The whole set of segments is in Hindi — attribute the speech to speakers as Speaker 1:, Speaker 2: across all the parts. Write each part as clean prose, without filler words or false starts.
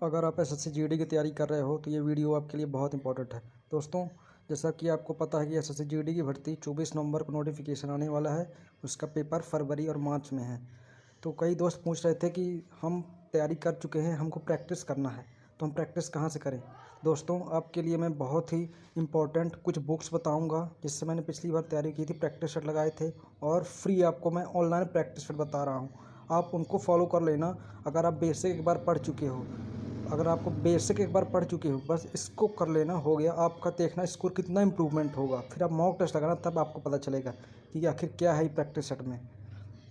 Speaker 1: अगर आप एसएससी जीडी की तैयारी कर रहे हो तो ये वीडियो आपके लिए बहुत इंपॉर्टेंट है। दोस्तों, जैसा कि आपको पता है कि एसएससी जीडी की भर्ती 24 नवंबर को नोटिफिकेशन आने वाला है। उसका पेपर फरवरी और मार्च में है। तो कई दोस्त पूछ रहे थे कि हम तैयारी कर चुके हैं, हमको प्रैक्टिस करना है, तो हम प्रैक्टिस कहाँ से करें। दोस्तों, आपके लिए मैं बहुत ही इम्पोर्टेंट कुछ बुक्स बताऊंगा जिससे मैंने पिछली बार तैयारी की थी, प्रैक्टिस सेट लगाए थे, और फ्री आपको मैं ऑनलाइन प्रैक्टिस सेट बता रहा हूँ। आप उनको फॉलो कर लेना। अगर आप बेसिक एक बार पढ़ चुके हो, अगर आपको बेसिक एक बार पढ़ चुके हो, बस इसको कर लेना, हो गया आपका। देखना स्कोर कितना इंप्रूवमेंट होगा, फिर आप मॉक टेस्ट लगाना, तब आपको पता चलेगा कि आखिर क्या है प्रैक्टिस सेट में।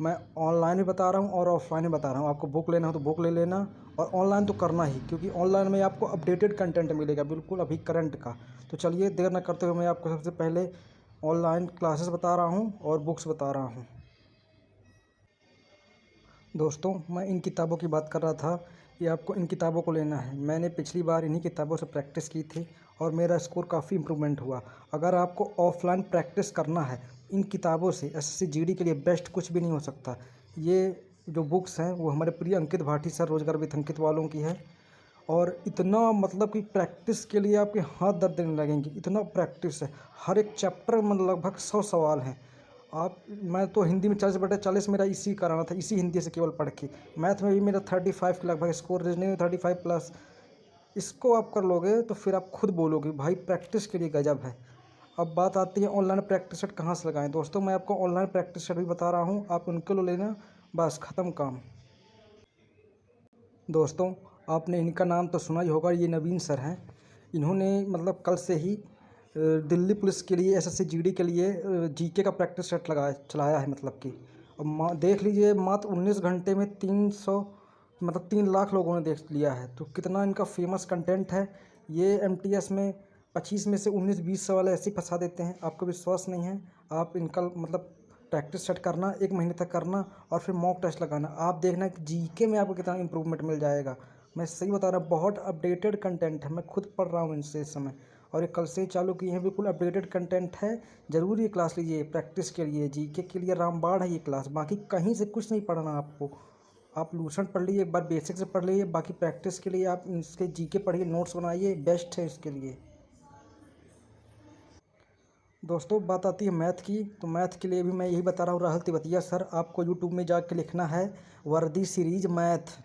Speaker 1: मैं ऑनलाइन भी बता रहा हूँ और ऑफलाइन भी बता रहा हूँ। आपको बुक लेना हो तो बुक ले लेना, और ऑनलाइन तो करना ही, क्योंकि ऑनलाइन में आपको अपडेटेड कंटेंट मिलेगा, बिल्कुल अभी करंट का। तो चलिए देर न करते हुए मैं आपको सबसे पहले ऑनलाइन क्लासेस बता रहा हूँ और बुक्स बता रहा हूँ। दोस्तों, मैं इन किताबों की बात कर रहा था कि आपको इन किताबों को लेना है। मैंने पिछली बार इन्हीं किताबों से प्रैक्टिस की थी और मेरा स्कोर काफ़ी इम्प्रूवमेंट हुआ। अगर आपको ऑफलाइन प्रैक्टिस करना है इन किताबों से, एसएससी जीडी के लिए बेस्ट कुछ भी नहीं हो सकता। ये जो बुक्स हैं वो हमारे प्रिय अंकित भाटी सर, रोजगार विथ अंकित वालों की है। और इतना मतलब कि प्रैक्टिस के लिए आपके हाथ दर्द देने लगेंगे, इतना प्रैक्टिस है। हर एक चैप्टर में लगभग 100 सवाल हैं। आप मैं तो हिंदी में 40/40 मेरा इसी कराना था, इसी हिंदी से केवल पढ़ के। मैथ में भी मेरा 35 के लगभग स्कोर, रीजनिंग में 35+। इसको आप कर लोगे तो फिर आप खुद बोलोगे भाई प्रैक्टिस के लिए गजब है। अब बात आती है ऑनलाइन प्रैक्टिस सेट कहाँ से लगाएं। दोस्तों, मैं आपको ऑनलाइन प्रैक्टिस सेट भी बता रहा हूँ, आप उनके लो लेना, बस ख़त्म काम। दोस्तों, आपने इनका नाम तो सुना ही होगा, ये नवीन सर हैं। इन्होंने मतलब कल से ही दिल्ली पुलिस के लिए, एसएससी जीडी के लिए जीके का प्रैक्टिस सेट चलाया है। मतलब कि अब देख लीजिए, मात्र 19 घंटे में 300 मतलब 3 लाख लोगों ने देख लिया है। तो कितना इनका फेमस कंटेंट है। ये एमटीएस में 25 में से 19-20 सवाल ऐसे ही फंसा देते हैं। आपको विश्वास नहीं है, आप इनका मतलब प्रैक्टिस सेट करना, 1 महीने तक करना, और फिर मॉक टेस्ट लगाना। आप देखना कि जीके में आपको कितना इंप्रूवमेंट मिल जाएगा। मैं सही बता रहा हूँ, बहुत अपडेटेड कंटेंट है। मैं खुद पढ़ रहा हूँ इनसे इस समय, और ये कल से ही चालू किए हैं। बिल्कुल अपडेटेड कंटेंट है। ज़रूर ये क्लास लीजिए प्रैक्टिस के लिए, जीके के लिए रामबाण है ये क्लास। बाकी कहीं से कुछ नहीं पढ़ना आपको। आप लूसेंट पढ़ लीजिए, एक बार बेसिक से पढ़ लीजिए, बाकी प्रैक्टिस के लिए आप इसके जीके पढ़िए, नोट्स बनाइए, बेस्ट है इसके लिए। दोस्तों, बात आती है मैथ की, तो मैथ के लिए भी मैं यही बता रहा हूँ, राहुल तिवतिया सर। आपको यूट्यूब में जाके लिखना है वर्दी सीरीज मैथ।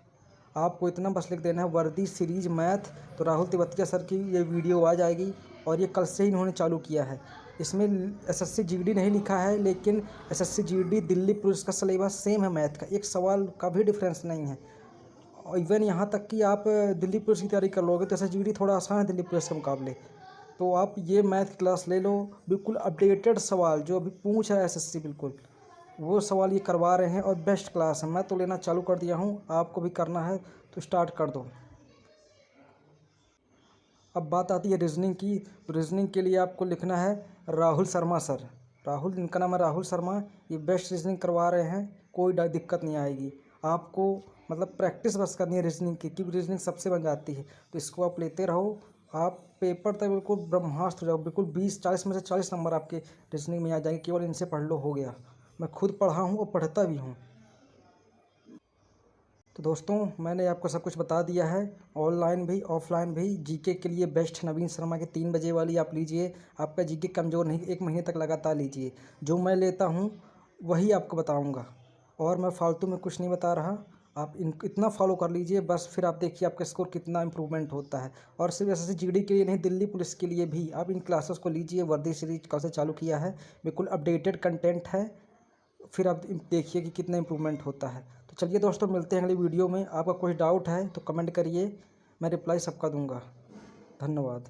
Speaker 1: आपको इतना बस लिख देना है वर्दी सीरीज मैथ, तो राहुल तिवतिया सर की ये वीडियो आ जाएगी। और ये कल से ही इन्होंने चालू किया है। इसमें एसएससी जीडी नहीं लिखा है, लेकिन एसएससी जीडी दिल्ली पुलिस का सिलेबस सेम है। मैथ का एक सवाल का भी डिफरेंस नहीं है। और इवन यहाँ तक कि आप दिल्ली पुलिस की तैयारी कर लोगे तो एसएससी जीडी थोड़ा आसान है दिल्ली पुलिस के मुकाबले। तो आप ये मैथ की क्लास ले लो। बिल्कुल अपडेटेड सवाल जो अभी पूछ रहा है एसएससी, बिल्कुल वो सवाल ये करवा रहे हैं, और बेस्ट क्लास है। मैं तो लेना चालू कर दिया हूँ, आपको भी करना है तो स्टार्ट कर दो। अब बात आती है रीजनिंग की। तो रीजनिंग के लिए आपको लिखना है राहुल शर्मा सर। राहुल, इनका नाम है राहुल शर्मा। ये बेस्ट रीजनिंग करवा रहे हैं, कोई दिक्कत नहीं आएगी आपको। मतलब प्रैक्टिस बस करनी है रीजनिंग की, क्योंकि रीजनिंग सबसे बन जाती है। तो इसको आप लेते रहो, आप पेपर तक बिल्कुल ब्रह्मास्त्र हो जाओ। बिल्कुल 20-40 में से 40 नंबर आपके रीजनिंग में आ जाएंगे, केवल इनसे पढ़ लो, हो गया। मैं खुद पढ़ा हूँ और पढ़ता भी हूँ। तो दोस्तों, मैंने आपको सब कुछ बता दिया है, ऑनलाइन भी ऑफलाइन भी। जीके के लिए बेस्ट नवीन शर्मा की 3 बजे वाली आप लीजिए। आपका जीके कमज़ोर नहीं, 1 महीने तक लगातार लीजिए। जो मैं लेता हूँ वही आपको बताऊँगा, और मैं फालतू में कुछ नहीं बता रहा। आप इतना फॉलो कर लीजिए बस, फिर आप देखिए आपका स्कोर कितना इंप्रूवमेंट होता है। और सिर्फ एसएससी जीडी के लिए नहीं, दिल्ली पुलिस के लिए भी आप इन क्लासेस को लीजिए। वर्दी सीरीज कल से चालू किया है, बिल्कुल अपडेटेड कंटेंट है। फिर आप देखिए कि कितना इंप्रूवमेंट होता है। तो चलिए दोस्तों, मिलते हैं अगली वीडियो में। आपका कोई डाउट है तो कमेंट करिए, मैं रिप्लाई सबका दूंगा। धन्यवाद।